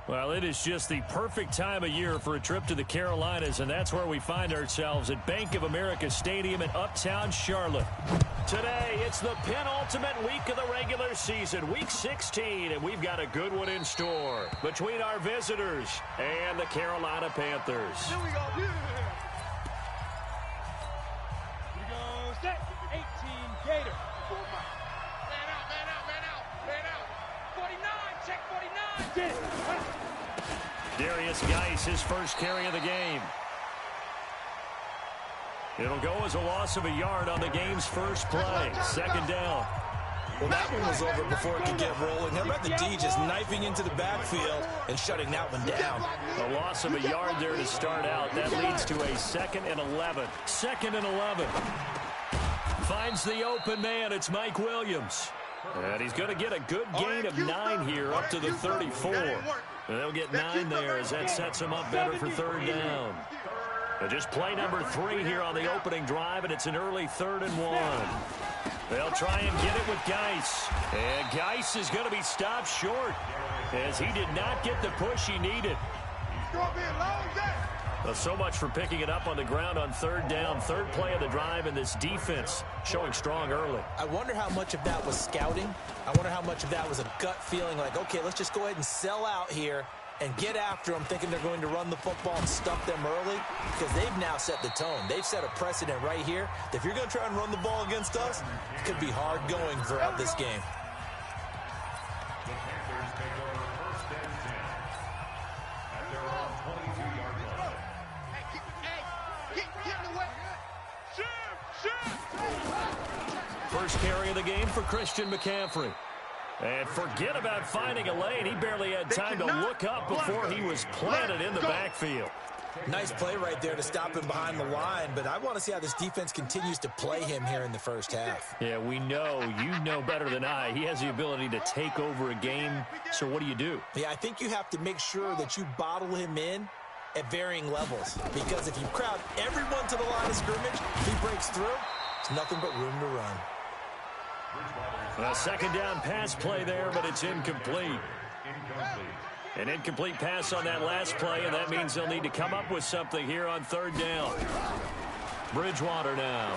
Well, it is just the perfect time of year for a trip to the Carolinas, and that's where we find ourselves at Bank of America Stadium in Uptown Charlotte. Today, it's the penultimate week of the regular season, Week 16, and we've got a good one in store between our visitors and the Carolina Panthers. Here we go. Here we go. Set. 18 Gator. Man out, man out, man out, man out. 49, check 49. Get it. Darius Geis, his first carry of the game. It'll go as a loss of a yard on the game's first play. Second down. Well, that one was over before it could get rolling. How about the D just knifing into the backfield and shutting that one down? A loss of a yard there to start out. That leads to a 2nd and 11. 2nd and 11. Finds the open man. It's Mike Williams. And he's going to get a good gain of 9 here up to the 34. And they'll get 9 there as that sets him up better for third down. And just play number 3 here on the opening drive, and it's an early 3rd and 1. They'll try and get it with Geis. And Geis is going to be stopped short as he did not get the push he needed. Well, so much for picking it up on the ground on third down. Third play of the drive, and this defense showing strong early. I wonder how much of that was scouting. I wonder how much of that was a gut feeling like, okay, let's just go ahead and sell out here and get after them, thinking they're going to run the football and stuff them early, because they've now set the tone. They've set a precedent right here. If you're going to try and run the ball against us, it could be hard going throughout this game. First carry of the game for Christian McCaffrey. And forget about finding a lane. He barely had time to look up before he was planted in the backfield. Nice play right there to stop him behind the line, but I want to see how this defense continues to play him here in the first half. Yeah, we know. You know better than I. He has the ability to take over a game, so what do? Yeah, I think you have to make sure that you bottle him in at varying levels, because if you crowd everyone to the line of scrimmage, if he breaks through, there's nothing but room to run. A second down pass play there, but it's incomplete. An incomplete pass on that last play, and that means they'll need to come up with something here on third down. Bridgewater now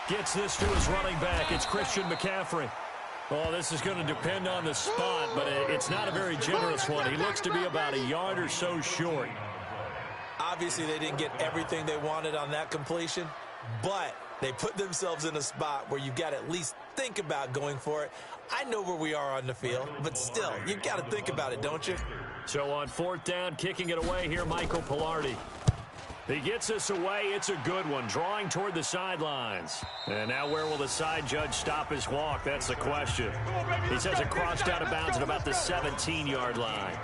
gets this to his running back. It's Christian McCaffrey. Oh, this is going to depend on the spot, but it's not a very generous one. He looks to be about a yard or so short. Obviously, they didn't get everything they wanted on that completion, but they put themselves in a spot where you've got to at least think about going for it. I know where we are on the field, but still, you've got to think about it, don't you? So on fourth down, kicking it away here, Michael Pilardi. He gets us away. It's a good one, drawing toward the sidelines. And now where will the side judge stop his walk? That's the question. He says it crossed out of bounds at about the 17-yard line.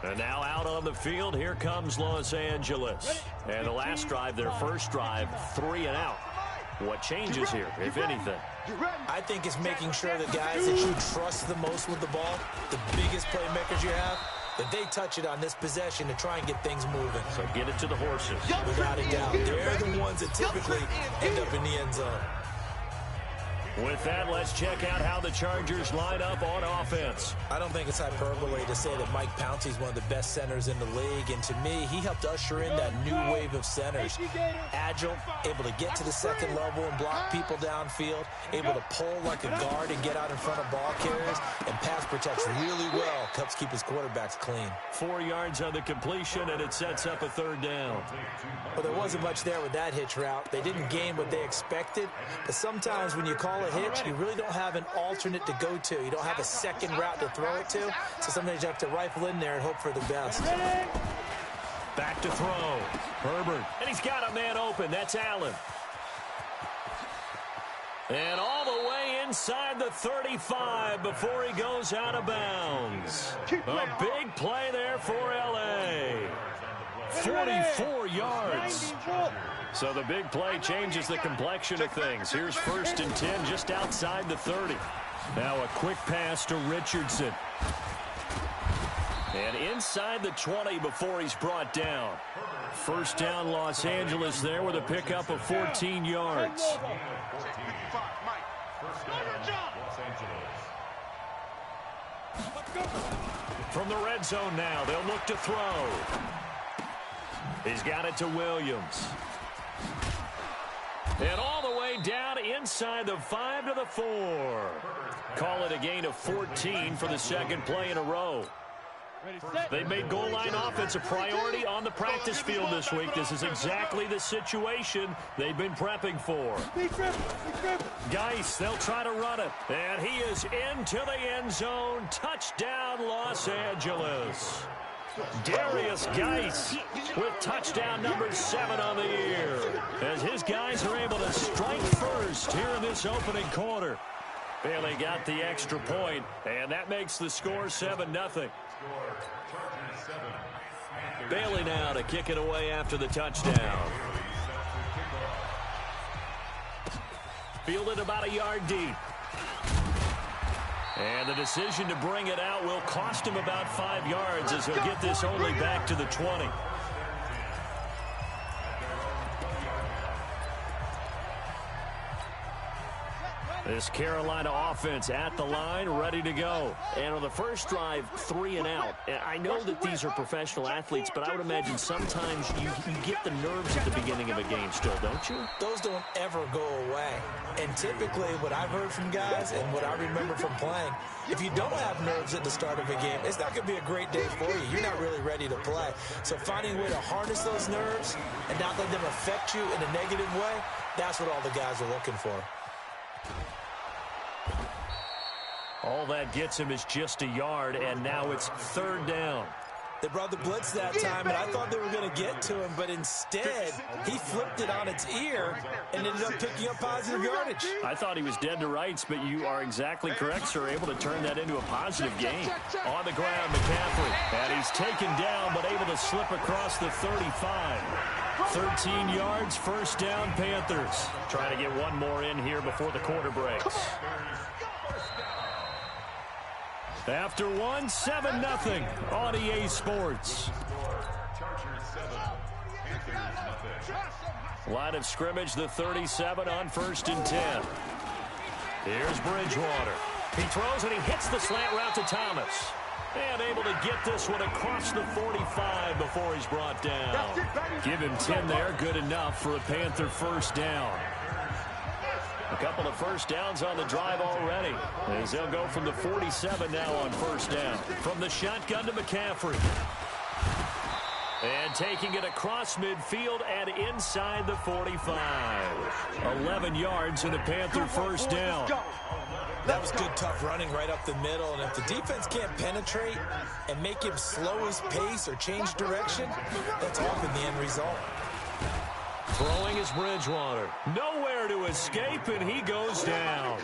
And now out on the field, here comes Los Angeles. And the last drive, their first drive, 3 and out. What changes here, if anything? I think it's making sure the guys that you trust the most with the ball, the biggest playmakers you have, that they touch it on this possession to try and get things moving. So get it to the horses. Without a doubt. They're the ones that typically end up in the end zone. With that, let's check out how the Chargers line up on offense. I don't think it's hyperbole to say that Mike Pouncey's one of the best centers in the league, and to me, he helped usher in that new wave of centers. Agile, able to get to the second level and block people downfield, able to pull like a guard and get out in front of ball carriers, and pass protects really well, helps keep his quarterbacks clean. 4 yards on the completion, and it sets up a third down. Well, there wasn't much there with that hitch route. They didn't gain what they expected, but sometimes when you call a hitch, you really don't have an alternate to go to. You don't have a second route to throw it to, so sometimes you have to rifle in there and hope for the best. Back to throw. Herbert. And he's got a man open. That's Allen. And all the way inside the 35 before he goes out of bounds. A big play there for L.A. 44 yards. So the big play changes the complexion of things. Here's 1st and 10 just outside the 30. Now a quick pass to Richardson. And inside the 20 before he's brought down. First down, Los Angeles there with a pickup of 14 yards. From the red zone now, they'll look to throw. He's got it to Williams. And all the way down inside the 5 to the 4. Call it a gain of 14 for the second play in a row. They've made goal line offense a priority on the practice field this week. This is exactly the situation they've been prepping for. Geis, they'll try to run it. And he is into the end zone. Touchdown, Los Angeles. Darius Geis with touchdown number 7 on the year. As his guys are able to strike first here in this opening quarter. Bailey got the extra point, and that makes the score 7-0. Bailey now to kick it away after the touchdown. Fielded about a yard deep. And the decision to bring it out will cost him about 5 yards as he'll get this only back to the 20. This Carolina offense at the line, ready to go. And on the first drive, 3 and out. I know that these are professional athletes, but I would imagine sometimes you get the nerves at the beginning of a game still, don't you? Those don't ever go away. And typically what I've heard from guys and what I remember from playing, if you don't have nerves at the start of a game, it's not going to be a great day for you. You're not really ready to play. So finding a way to harness those nerves and not let them affect you in a negative way, that's what all the guys are looking for. All that gets him is just a yard, and now it's 3rd down. They brought the blitz that time, and I thought they were going to get to him, but instead, he flipped it on its ear and ended up picking up positive yardage. I thought he was dead to rights, but you are exactly correct, sir. Able to turn that into a positive gain. On the ground, McCaffrey. And he's taken down, but able to slip across the 35. 13 yards, 1st down, Panthers. Trying to get one more in here before the quarter breaks. After 1, 7-0 on EA Sports. Line of scrimmage, the 37 on 1st and 10. Here's Bridgewater. He throws and he hits the slant route to Thomas. And able to get this one across the 45 before he's brought down. Give him 10 there, good enough for a Panther 1st down. A couple of 1st downs on the drive already, as they'll go from the 47 now on 1st down. From the shotgun to McCaffrey. And taking it across midfield and inside the 45. 11 yards and a Panther 1st down. That was good, tough running right up the middle. And if the defense can't penetrate and make him slow his pace or change direction, that's often the end result. Throwing is Bridgewater. Nowhere to escape, and he goes down.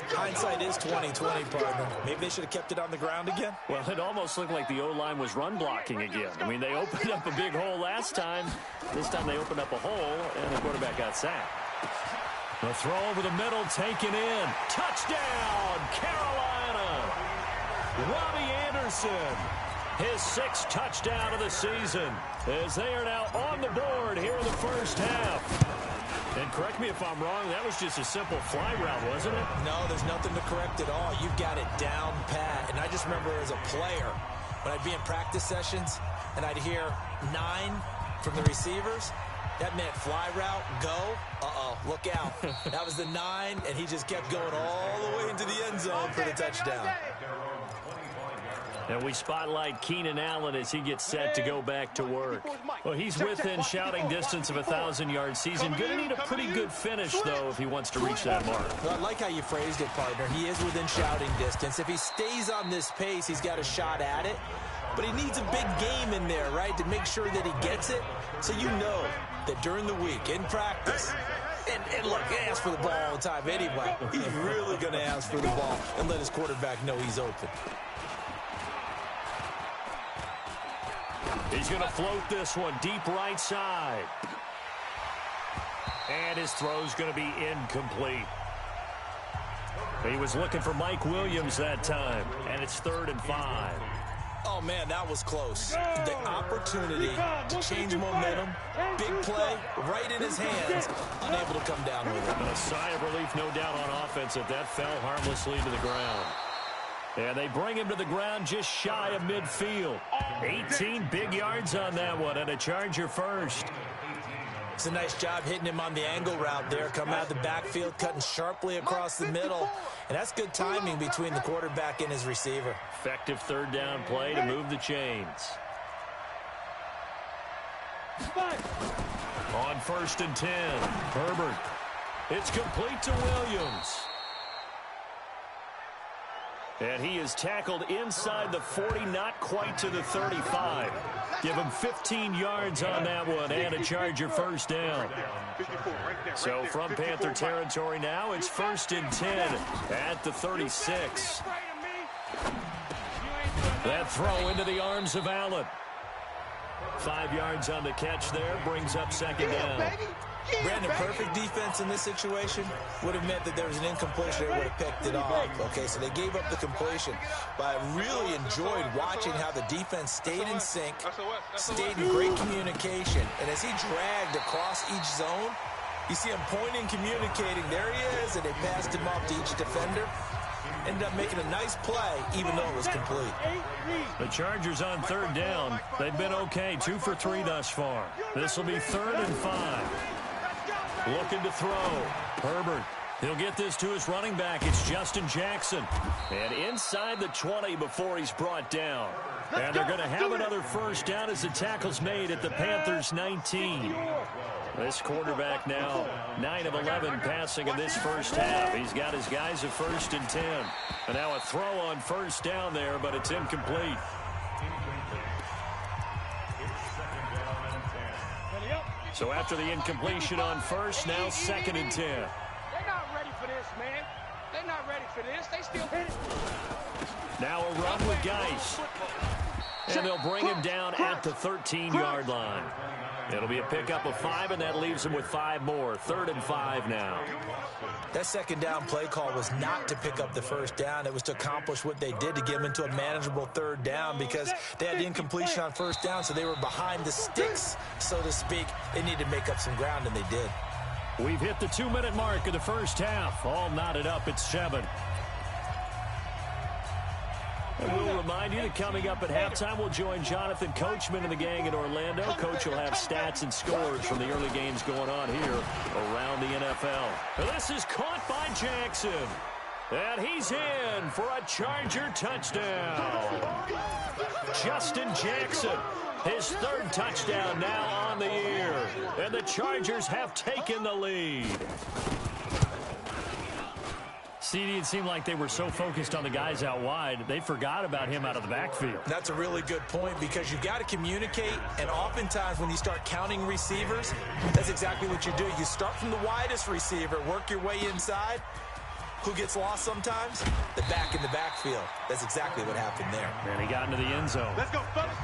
Hindsight is 20/20, partner. Maybe they should have kept it on the ground again. Well, it almost looked like the O-line was run blocking again. I mean, they opened up a big hole last time. This time they opened up a hole, and the quarterback got sacked. The throw over the middle, taken in. Touchdown, Carolina. Robbie Anderson. His 6th touchdown of the season, as they are now on the board here in the 1st half. And correct me if I'm wrong, that was just a simple fly route, wasn't it? No, there's nothing to correct at all. You've got it down pat. And I just remember as a player, when I'd be in practice sessions, and I'd hear 9 from the receivers, that meant fly route, go, look out. That was the 9, and he just kept going all the way into the end zone for the touchdown. And we spotlight Keenan Allen as he gets set to go back to work. Well, he's within shouting distance of a 1,000-yard season. Going to need a pretty good finish, though, if he wants to reach that mark. Well, I like how you phrased it, partner. He is within shouting distance. If he stays on this pace, he's got a shot at it. But he needs a big game in there, right, to make sure that he gets it. So you know that during the week, in practice, and look, he asks for the ball all the time anyway. He's really going to ask for the ball and let his quarterback know he's open. He's going to float this one deep right side. And his throw's going to be incomplete. He was looking for Mike Williams that time, and it's 3rd and 5. Oh, man, that was close. The opportunity to change momentum, big play, right in his hands, unable to come down with it. A sigh of relief, no doubt, on offense, that fell harmlessly to the ground. And they bring him to the ground just shy of midfield. 18 big yards on that one, and a Charger first. It's a nice job hitting him on the angle route there, coming out of the backfield, cutting sharply across the middle. And that's good timing between the quarterback and his receiver. Effective third down play to move the chains. On 1st and 10, Herbert. It's complete to Williams. And he is tackled inside the 40, not quite to the 35. Give him 15 yards on that one and a Charger first down. So from Panther territory now, it's 1st and 10 at the 36. That throw into the arms of Allen. 5 yards on the catch there, brings up 2nd down. Brandon, perfect defense in this situation would have meant that there was an incompletion. They would have picked it off. Okay, so they gave up the completion. But I really enjoyed watching how the defense stayed in sync, stayed in great communication. And as he dragged across each zone, you see him pointing, communicating. There he is, and they passed him off to each defender. Ended up making a nice play, even though it was complete. The Chargers on 3rd down. They've been okay, 2 for 3 thus far. This will be 3rd and 5. Looking to throw. Herbert. He'll get this to his running back. It's Justin Jackson. And inside the 20 before he's brought down. And they're going to have another first down as the tackle's made at the Panthers' 19. This quarterback now 9 of 11 passing in this first half. He's got his guys at 1st and 10. And now a throw on 1st down there, but it's incomplete. So after the incompletion on 1st, now 2nd and 10. They're not ready for this, man. They're not ready for this. They still hit it. Now a run with Geis. And they'll bring him down at the 13-yard line. It'll be a pickup of 5, and that leaves him with 5 more. 3rd and 5 now. That 2nd down play call was not to pick up the 1st down. It was to accomplish what they did to get him into a manageable 3rd down because they had the incompletion on 1st down, so they were behind the sticks, so to speak. They needed to make up some ground, and they did. We've hit the 2-minute mark of the first half. All knotted up at 7. And we'll remind you that coming up at halftime, we'll join Jonathan Coachman and the gang in Orlando. Coach will have stats and scores from the early games going on here around the NFL. And this is caught by Jackson. And he's in for a Charger touchdown. Justin Jackson, his 3rd touchdown now on the year. And the Chargers have taken the lead. CD, it seemed like they were so focused on the guys out wide, they forgot about him out of the backfield. That's a really good point because you've got to communicate, and oftentimes when you start counting receivers, that's exactly what you do. You start from the widest receiver, work your way inside. Who gets lost sometimes? The back in the backfield. That's exactly what happened there. And he got into the end zone. Let's go, fellas.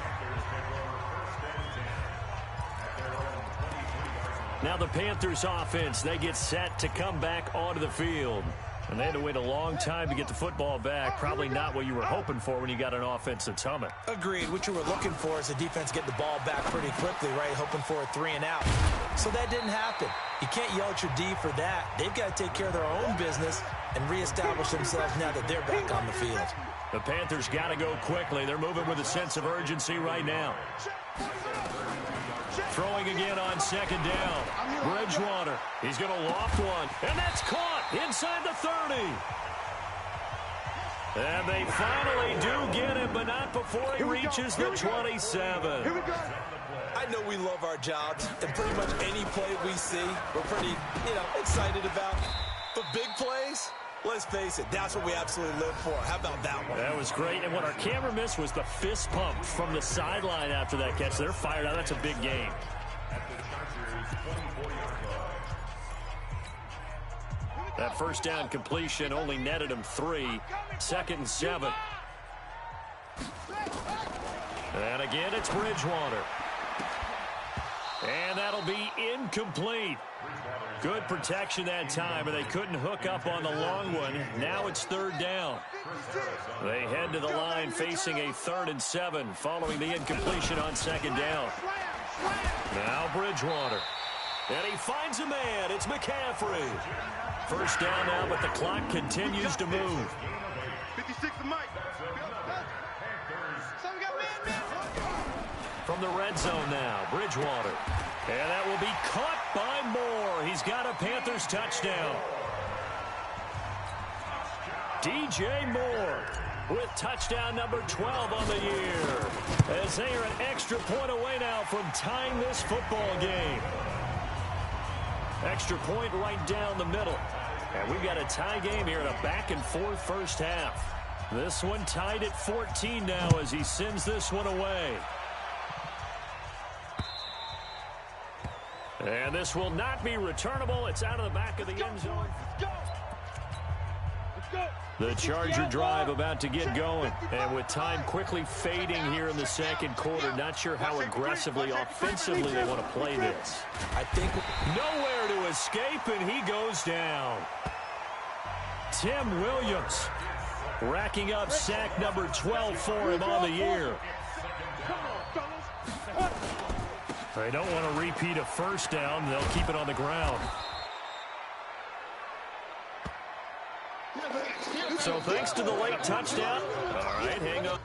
Now the Panthers offense, they get set to come back onto the field. And they had to wait a long time to get the football back. Probably not what you were hoping for when you got an offense that's humming. Agreed. What you were looking for is the defense get the ball back pretty quickly, right? Hoping for a 3 and out. So that didn't happen. You can't yell at your D for that. They've got to take care of their own business and reestablish themselves now that they're back on the field. The Panthers got to go quickly. They're moving with a sense of urgency right now. Throwing again on 2nd down. Bridgewater. He's going to loft one. And that's caught inside the 30. And they finally do get him, but not before he reaches the 27. I know we love our jobs, and pretty much any play we see, we're pretty, excited about. But big plays, let's face it, that's what we absolutely live for. How about that one? That was great, and what our camera missed was the fist pump from the sideline after that catch. They're fired out. That's a big game. That first down completion only netted him 3. 2nd and 7. And again, it's Bridgewater. And that'll be incomplete. Good protection that time, and they couldn't hook up on the long one. Now it's 3rd down. They head to the line facing a 3rd and 7 following the incompletion on 2nd down. Now Bridgewater. And he finds a man. It's McCaffrey. First down now, but the clock continues to move. 56 to Mike. from the red zone now. Bridgewater. And that will be caught by Moore. He's got a Panthers touchdown. DJ Moore with touchdown number 12 on the year. As they are an extra point away now from tying this football game. Extra point right down the middle. And we've got a tie game here in a back-and-forth first half. This one tied at 14 now as he sends this one away. And this will not be returnable. It's out of the back of the end zone. The Charger drive about to get going. And with time quickly fading here in the second quarter, not sure how aggressively, offensively they want to play this. I think nowhere to escape, and he goes down. Tim Williams racking up sack number 12 for him on the year. They don't want to repeat a first down. They'll keep it on the ground. So thanks to the late touchdown. All right, hang on.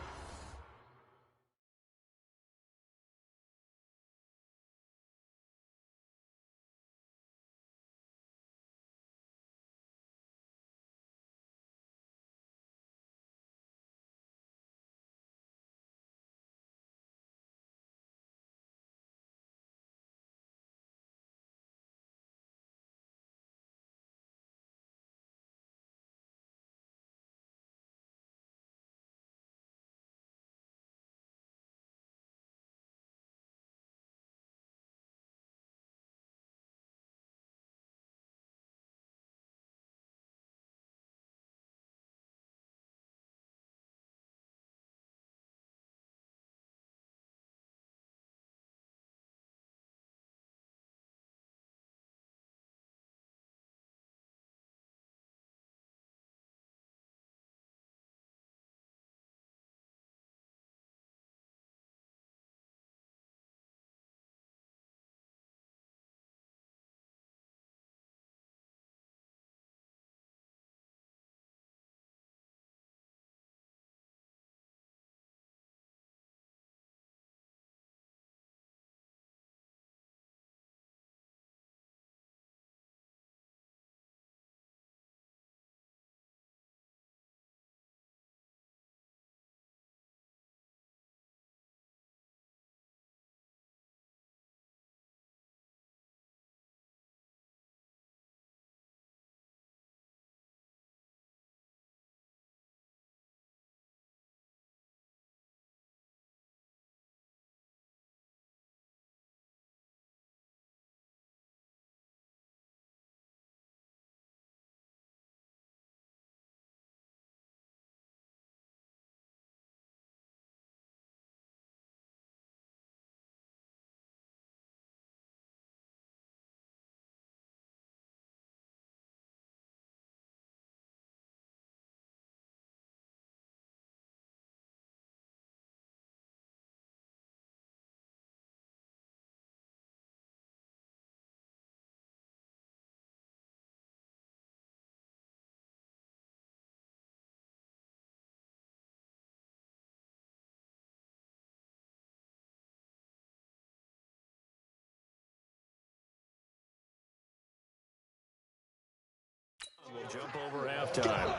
We'll jump over halftime.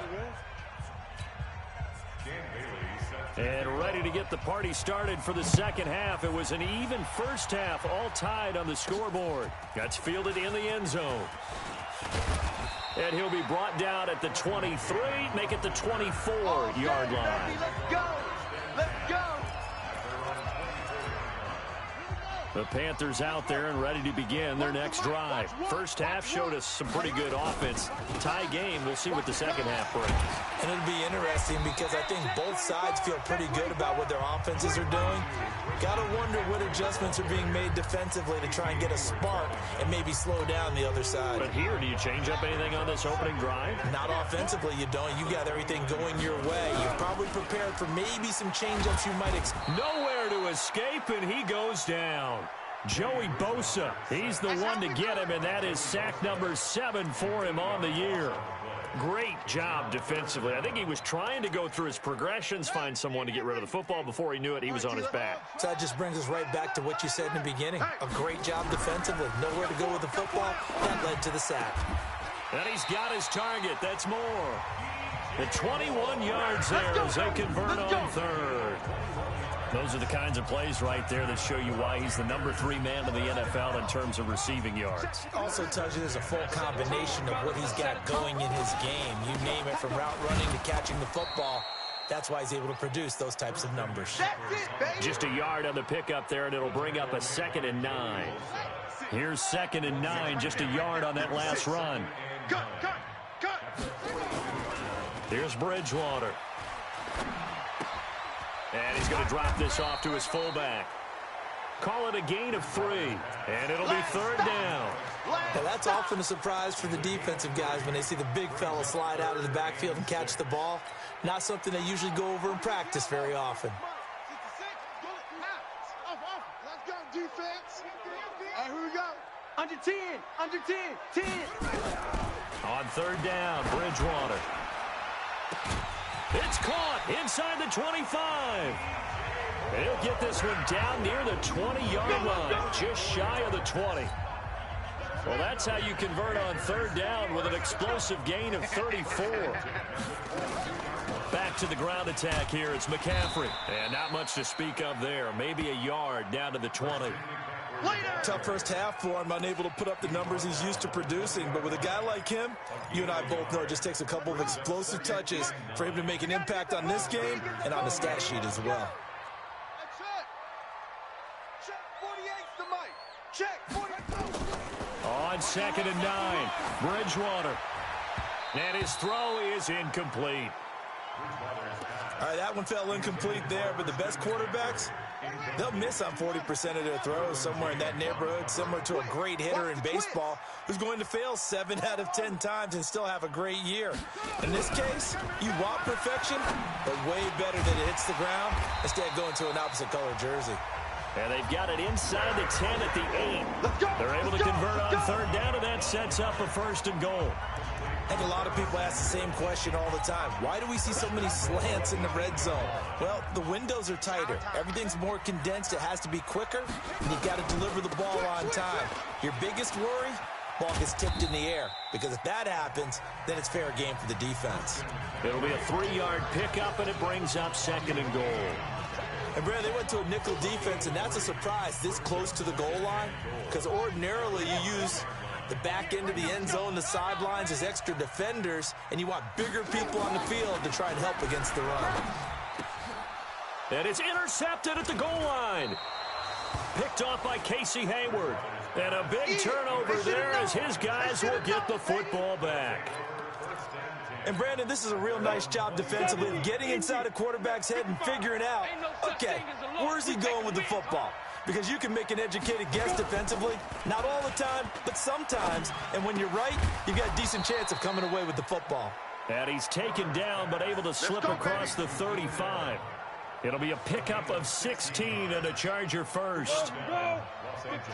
And ready to get the party started for the second half. It was an even first half, all tied on the scoreboard. That's fielded in the end zone. And he'll be brought down at the 23, make it the 24-yard line. Let's go! Let's go! The Panthers out there and ready to begin their next drive. First half showed us some pretty good offense. Tie game, we'll see what the second half brings. And it'll be interesting because I think both sides feel pretty good about what their offenses are doing. Got to wonder what adjustments are being made defensively to try and get a spark and maybe slow down the other side. But here, do you change up anything on this opening drive? Not offensively, you don't. You got everything going your way. You've probably prepared for maybe some change-ups you might expect. Nowhere to escape, and he goes down. Joey Bosa, he's the one to get him, and that is sack number 7 for him on the year. Great job defensively. I think he was trying to go through his progressions, find someone to get rid of the football. Before he knew it, he was on his back. So that just brings us right back to what you said in the beginning. A great job defensively. Nowhere to go with the football. That led to the sack. And he's got his target. That's more. The 21 yards there as they convert on third. Those are the kinds of plays right there that show you why he's the #3 man in the NFL in terms of receiving yards. Also tells you there's a full combination of what he's got going in his game. You name it, from route running to catching the football. That's why he's able to produce those types of numbers. Just a yard on the pickup there, and it'll bring up a 2nd and 9. Here's 2nd and 9, just a yard on that last run. Cut. Here's Bridgewater. And he's going to drop this off to his fullback. Call it a gain of 3, and it'll be 3rd down. Now, that's often a surprise for the defensive guys when they see the big fella slide out of the backfield and catch the ball. Not something they usually go over in practice very often. Let's go, defense. All right, here we go. Under 10, 10. On 3rd down, Bridgewater. It's caught inside the 25. He'll get this one down near the 20-yard line, just shy of the 20. Well, that's how you convert on 3rd down with an explosive gain of 34. Back to the ground attack here. It's McCaffrey. And not much to speak of there. Maybe a yard down to the 20. Tough first half for him, unable to put up the numbers he's used to producing. But with a guy like him, you and I both know it just takes a couple of explosive touches for him to make an impact on this game and on the stat sheet as well. Check 48's the mic. Check 48. On 2nd and 9, Bridgewater. And his throw is incomplete. All right, that one fell incomplete there, but the best quarterbacks, they'll miss on 40% of their throws, somewhere in that neighborhood, similar to a great hitter in baseball who's going to fail 7 out of 10 times and still have a great year. In this case, you want perfection, but way better that it hits the ground instead of going to an opposite color jersey. And they've got it inside the 10 at the 8. They're able to convert on 3rd down, and that sets up a 1st and goal. I think a lot of people ask the same question all the time. Why do we see so many slants in the red zone? Well, the windows are tighter. Everything's more condensed. It has to be quicker, and you've got to deliver the ball on time. Your biggest worry? Ball gets tipped in the air, because if that happens, then it's fair game for the defense. It'll be a 3-yard pickup, and it brings up 2nd and goal. And, Brad, they went to a nickel defense, and that's a surprise this close to the goal line, because ordinarily you use the back end of the end zone, the sidelines as extra defenders, and you want bigger people on the field to try and help against the run. And it's intercepted at the goal line. Picked off by Casey Hayward. And a big turnover there as his guys will get the football back. And, Brandon, this is a real nice job defensively of getting inside a quarterback's head and figuring out, okay, where's he going with the football? Because you can make an educated guess defensively, not all the time, but sometimes. And when you're right, you've got a decent chance of coming away with the football. And he's taken down, but able to slip across the 35. It'll be a pickup of 16 and a Charger first.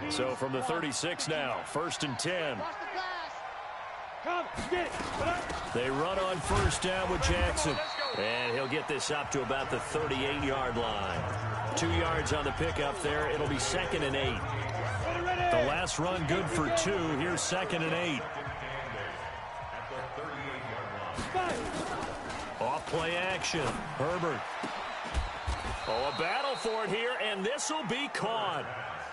So from the 36 now, 1st and 10. They run on 1st down with Jackson. And he'll get this up to about the 38-yard line. 2 yards on the pickup there. It'll be 2nd and 8. The last run good for 2. Here's 2nd and 8. Off play action. Herbert. Oh, a battle for it here, and this will be caught.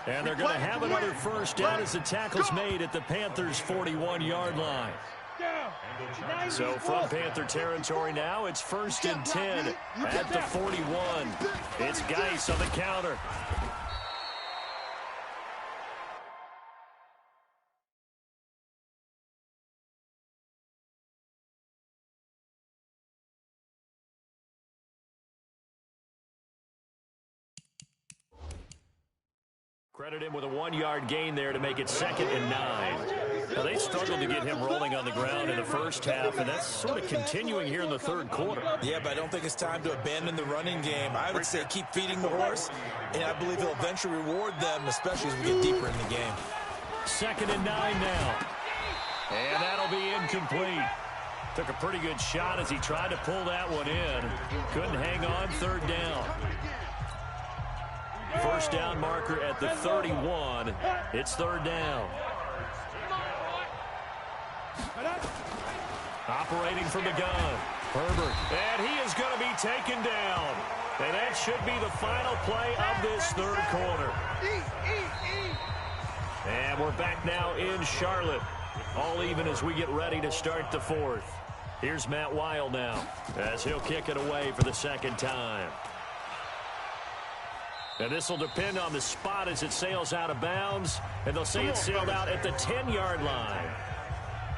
And they're going to have another 1st down as the tackle's made at the Panthers' 41-yard line. So from Panther territory now, it's 1st and 10 at the 41. It's Geis on the counter. Credit him with a 1-yard gain there to make it 2nd and 9. Now, they struggled to get him rolling on the ground in the first half, and that's sort of continuing here in the 3rd quarter. Yeah, but I don't think it's time to abandon the running game. I would say keep feeding the horse, and I believe he'll eventually reward them, especially as we get deeper in the game. 2nd and 9 now. And that'll be incomplete. Took a pretty good shot as he tried to pull that one in. Couldn't hang on. Third down. First down marker at the 31. It's third down. Operating from the gun. Herbert. And he is going to be taken down. And that should be the final play of this third quarter. And we're back now in Charlotte. All even as we get ready to start the fourth. Here's Matt Weil now as he'll kick it away for the second time. And this will depend on the spot as it sails out of bounds. And they'll say it sailed out at the 10-yard line.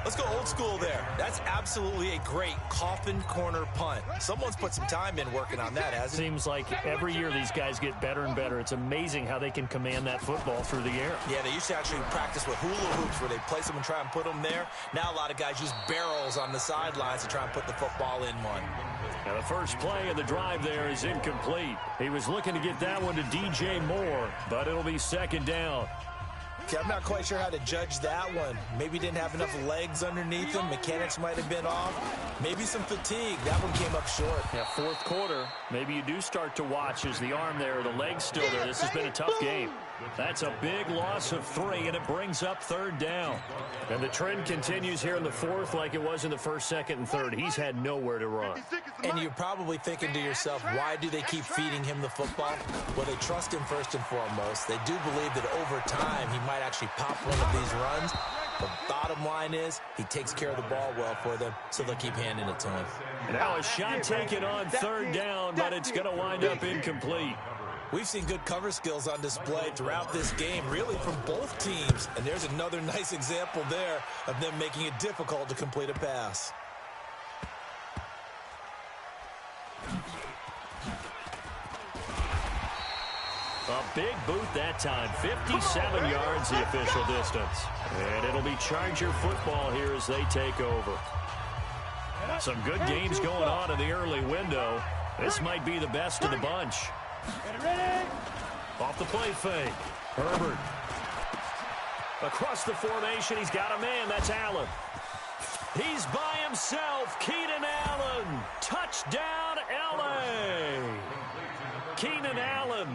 Let's go old school there. That's absolutely a great coffin corner punt. Someone's put some time in working on that, hasn't it? Seems like every year these guys get better and better. It's amazing how they can command that football through the air. Yeah, they used to actually practice with hula hoops where they place them and try and put them there. Now a lot of guys use barrels on the sidelines to try and put the football in one. Now the first play of the drive there is incomplete. He was looking to get that one to DJ Moore, but it'll be second down. Okay, I'm not quite sure how to judge that one. Maybe didn't have enough legs underneath him. Mechanics might have been off. Maybe some fatigue. That one came up short. Yeah, fourth quarter. Maybe you do start to watch as the arm there, the leg's still there. This has been a tough game. That's a big loss of 3, and it brings up third down. And the trend continues here in the fourth like it was in the first, second, and third. He's had nowhere to run. And you're probably thinking to yourself, why do they keep feeding him the football? Well, they trust him first and foremost. They do believe that over time he might actually pop one of these runs. The bottom line is he takes care of the ball well for them, so they'll keep handing it to him. Now a shot taken on third down, but it's going to wind up incomplete. We've seen good cover skills on display throughout this game, really from both teams. And there's another nice example there of them making it difficult to complete a pass. A big boot that time. 57 yards the official distance. And it'll be Charger football here as they take over. Some good games going on in the early window. This might be the best of the bunch. Off the play fake. Herbert. Across the formation, he's got a man. That's Allen. He's by himself. Keenan Allen. Touchdown, L.A. Keenan Allen,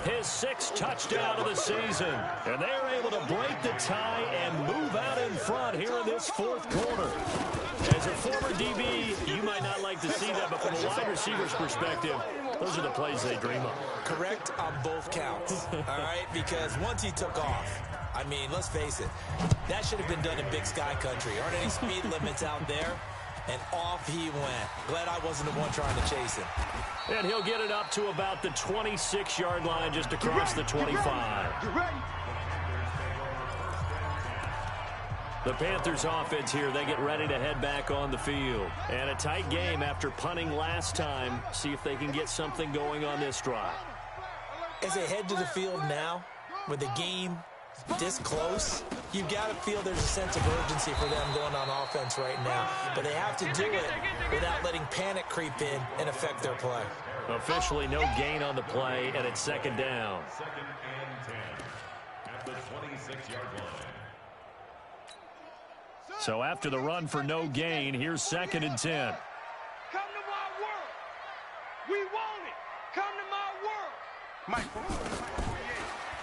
his 6th touchdown of the season. And they're able to break the tie and move out in front here in this fourth quarter. As a former DB, you might not like to see that, but from a wide receiver's perspective, those are the plays they dream of. Correct on both counts, all right? Because once he took off, I mean, let's face it, that should have been done in Big Sky Country. Aren't any speed limits out there? And off he went. Glad I wasn't the one trying to chase him. And he'll get it up to about the 26-yard line, just across the 25. The Panthers offense here, they get ready to head back on the field. And a tight game after punting last time. See if they can get something going on this drive. As they head to the field now, with the game this close, you've got to feel there's a sense of urgency for them going on offense right now. But they have to do it without letting panic creep in and affect their play. Officially no gain on the play, and it's second down. Second and 10 at the 26-yard line. So after the run for no gain, here's second and 10. Come to my world. We want it. Come to my world.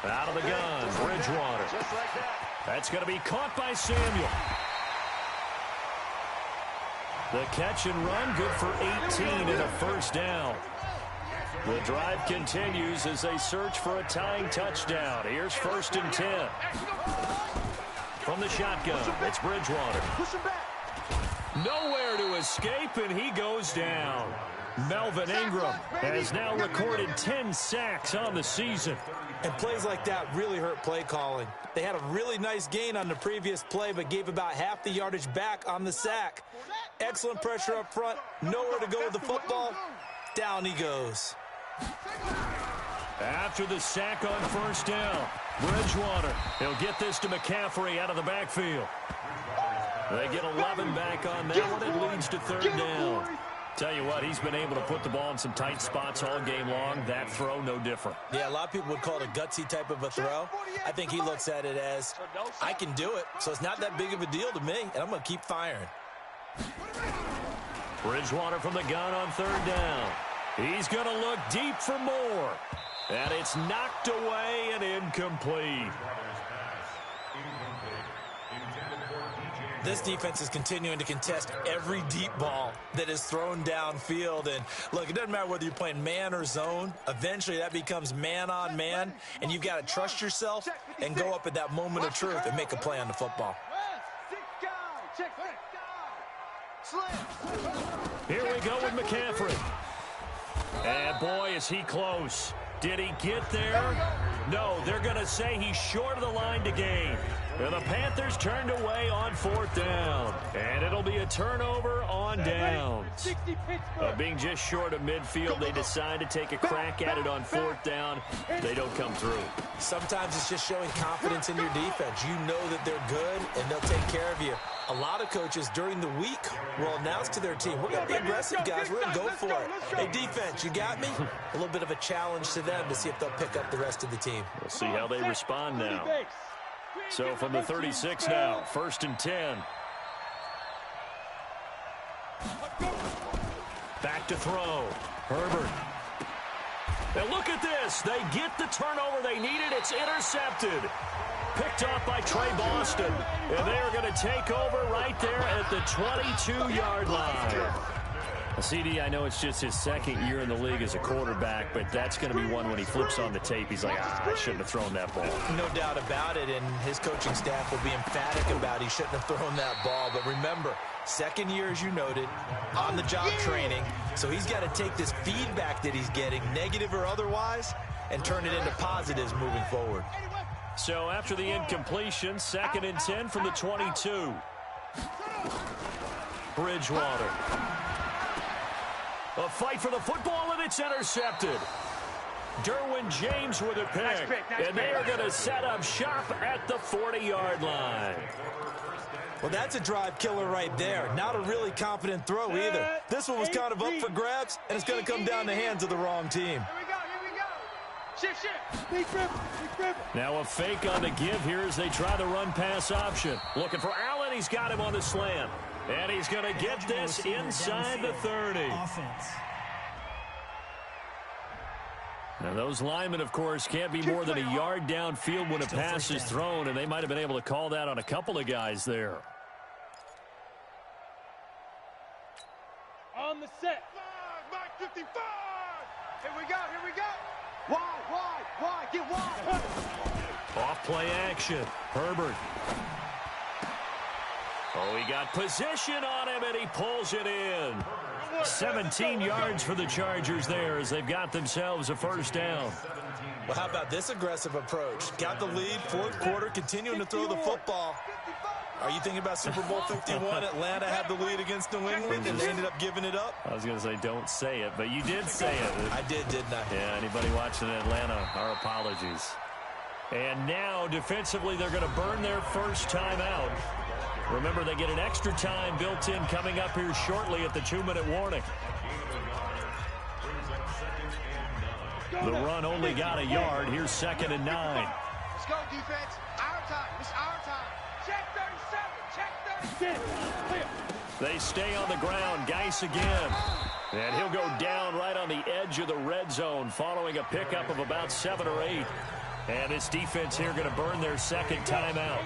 Out of the gun, Bridgewater. Just like that. That's going to be caught by Samuel. The catch and run, good for 18 and a first down. The drive continues as they search for a tying touchdown. Here's first and 10. From the shotgun, it's Bridgewater. Nowhere to escape, and he goes down. Melvin Ingram has now recorded 10 sacks on the season. And plays like that really hurt play calling. They had a really nice gain on the previous play, but gave about half the yardage back on the sack. Excellent pressure up front. Nowhere to go with the football. Down he goes. After the sack on first down, Bridgewater, he'll get this to McCaffrey out of the backfield. They get 11 back on that one. It leads to third down. Tell you what, he's been able to put the ball in some tight spots all game long. That throw, no different. Yeah, a lot of people would call it a gutsy type of a throw. I think he looks at it as, I can do it, so it's not that big of a deal to me, and I'm going to keep firing. Bridgewater from the gun on third down. He's going to look deep for more. And it's knocked away and incomplete. This defense is continuing to contest every deep ball that is thrown downfield. And look, it doesn't matter whether you're playing man or zone. Eventually that becomes man on man. And you've got to trust yourself and go up at that moment of truth and make a play on the football. Here we go with McCaffrey. And boy, is he close. Did he get there? No, they're going to say he's short of the line to gain. And the Panthers turned away on fourth down. And it'll be a turnover on downs. Being just short of midfield, they decide to take a crack at it on fourth down. They don't come through. Sometimes it's just showing confidence in your defense. You know that they're good, and they'll take care of you. A lot of coaches during the week will announce to their team, we're going to be aggressive, guys. We're going to go for it. Hey, defense, you got me? A little bit of a challenge to them to see if they'll pick up the rest of the team. We'll see how they respond now. So from the 36 now, 1st and 10. Back to throw. Herbert. And look at this. They get the turnover they needed. It's intercepted. Picked off by Trey Boston. And they are going to take over right there at the 22-yard line. CD, I know it's just his second year in the league as a quarterback, but that's going to be one when he flips on the tape. He's like, I shouldn't have thrown that ball. No doubt about it, and his coaching staff will be emphatic about he shouldn't have thrown that ball. But remember, second year, as you noted, on-the-job training. So he's got to take this feedback that he's getting, negative or otherwise, and turn it into positives moving forward. So after the incompletion, 2nd and 10 from the 22. Bridgewater. A fight for the football, and it's intercepted. Derwin James with a pick. And they are going to set up shop at the 40-yard line. Well, that's a drive killer right there. Not a really confident throw either. This one was kind of up for grabs, and it's going to come down the hands of the wrong team. Here we go. Shift. Big grip. Now a fake on the give here as they try the run-pass option. Looking for Allen. He's got him on the slant. And he's going to get this inside the 30. Now those linemen, of course, can't be more than a yard downfield when a pass is thrown, and they might have been able to call that on a couple of guys there. On the set. Mike 55. Here we go. Wide. Get wide. Off play action. Herbert. Oh, he got position on him, and he pulls it in. 17 yards for the Chargers there as they've got themselves a first down. Well, how about this aggressive approach? Got the lead, fourth quarter, continuing to throw the football. Are you thinking about Super Bowl 51? Atlanta had the lead against New England, and they ended up giving it up? I was going to say don't say it, but you did say it. I did, didn't I? Yeah, anybody watching Atlanta, our apologies. And now, defensively, they're going to burn their first timeout. Remember, they get an extra time built in coming up here shortly at the 2-minute warning. The run only got a yard. Here's 2nd and 9. Let's go, defense. Our time. It's our time. Check 37. Check 36. They stay on the ground. Geis again. And he'll go down right on the edge of the red zone following a pickup of about 7 or 8. And this defense here going to burn their second timeout.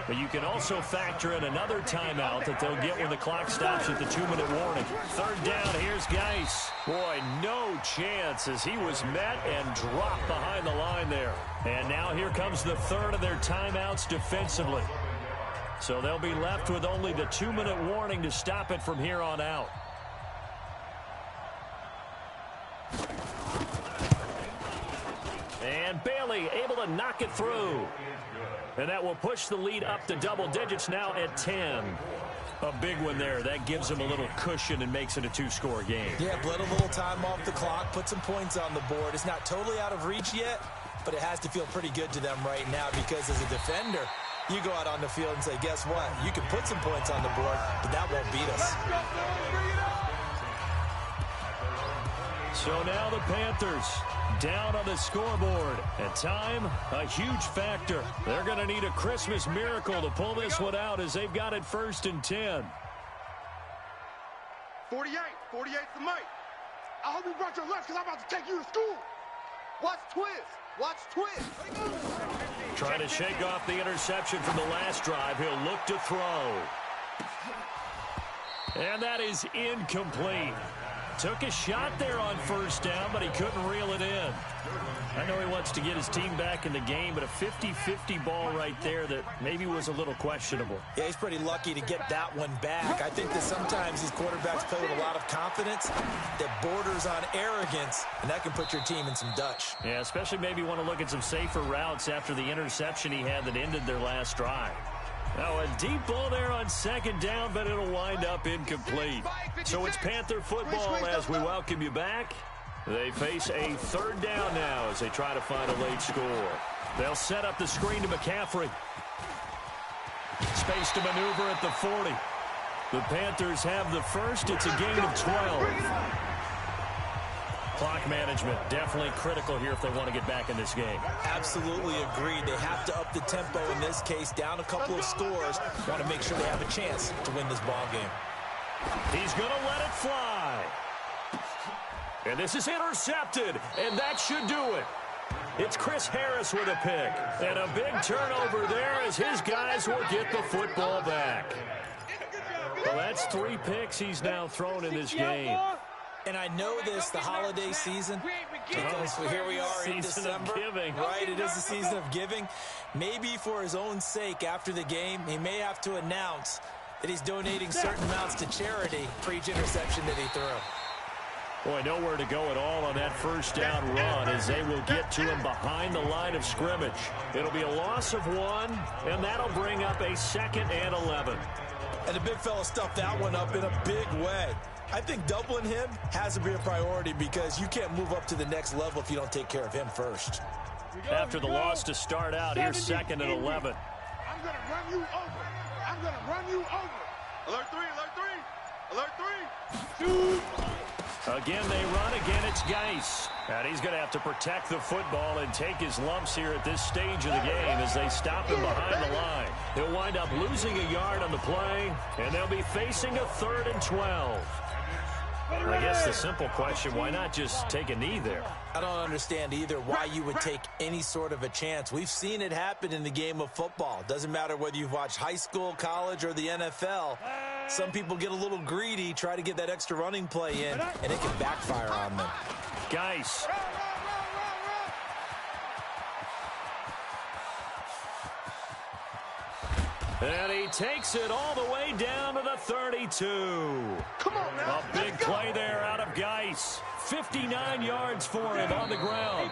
But you can also factor in another timeout that they'll get when the clock stops at the 2-minute warning. 3rd down, here's Geis. Boy, no chance as he was met and dropped behind the line there. And now here comes the 3rd of their timeouts defensively. So they'll be left with only the 2-minute warning to stop it from here on out. And Bailey able to knock it through. And that will push the lead up to double digits now at 10. A big one there. That gives them a little cushion and makes it a 2-score game. Yeah, bled a little time off the clock, put some points on the board. It's not totally out of reach yet, but it has to feel pretty good to them right now because as a defender, you go out on the field and say, guess what? You can put some points on the board, but that won't beat us. So now the Panthers down on the scoreboard. And time, a huge factor. They're going to need a Christmas miracle to pull this one out as they've got it 1st and 10. 48's the mic. I hope you brought your lunch because I'm about to take you to school. Watch twist. Trying to shake off the interception from the last drive. He'll look to throw. And that is incomplete. Took a shot there on first down, but he couldn't reel it in. I know he wants to get his team back in the game, but a 50-50 ball right there that maybe was a little questionable. Yeah, he's pretty lucky to get that one back. I think that sometimes these quarterbacks play with a lot of confidence that borders on arrogance, and that can put your team in some Dutch. Yeah, especially maybe want to look at some safer routes after the interception he had that ended their last drive. Now a deep ball there on second down, but it'll wind up incomplete. So it's Panther football as we welcome you back. They face a third down now as they try to find a late score. They'll set up the screen to McCaffrey. Space to maneuver at the 40. The Panthers have the first. It's a gain of 12. Clock management definitely critical here if they want to get back in this game. Absolutely agreed. They have to up the tempo in this case, down a couple of scores. Want to make sure they have a chance to win this ball game. He's going to let it fly. And this is intercepted, and that should do it. It's Chris Harris with a pick. And a big turnover there as his guys will get the football back. Well, that's 3 picks he's now thrown in this game. And I know this, the holiday season, because here we are in December. Of giving. Right, it is the season of giving. Maybe for his own sake after the game, he may have to announce that he's donating certain amounts to charity for each interception that he threw. Boy, nowhere to go at all on that first down run as they will get to him behind the line of scrimmage. It'll be a loss of 1, and that'll bring up a 2nd and 11. And the big fella stuffed that one up in a big way. I think doubling him has to be a priority because you can't move up to the next level if you don't take care of him first. After the loss to start out, here's 2nd and 11. I'm going to run you over. I'm going to run you over. Alert 3, alert 3, alert 3. 2. Again, they run. Again, it's Geis. And he's going to have to protect the football and take his lumps here at this stage of the game as they stop him behind the line. He'll wind up losing a yard on the play, and they'll be facing a 3rd and 12. I guess the simple question, why not just take a knee there? I don't understand either why you would take any sort of a chance. We've seen it happen in the game of football. Doesn't matter whether you've watched high school, college, or the NFL. Some people get a little greedy, try to get that extra running play in, and it can backfire on them. Geis. And he takes it all the way down to the 32. Come on now. A big play there out of Geis. 59 yards for him on the ground.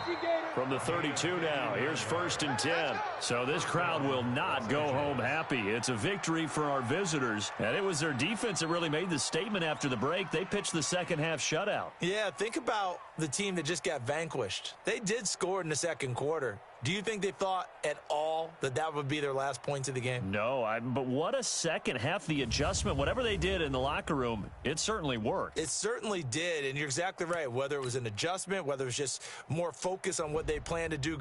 From the 32 now, here's 1st and 10. So this crowd will not go home happy. It's a victory for our visitors. And it was their defense that really made the statement after the break. They pitched the second half shutout. Yeah, think about the team that just got vanquished. They did score in the second quarter. Do you think they thought at all that that would be their last points of the game? No, but what a second half. The adjustment, whatever they did in the locker room, it certainly worked. It certainly did, and you're exactly right. Whether it was an adjustment, whether it was just more focus on what they plan to do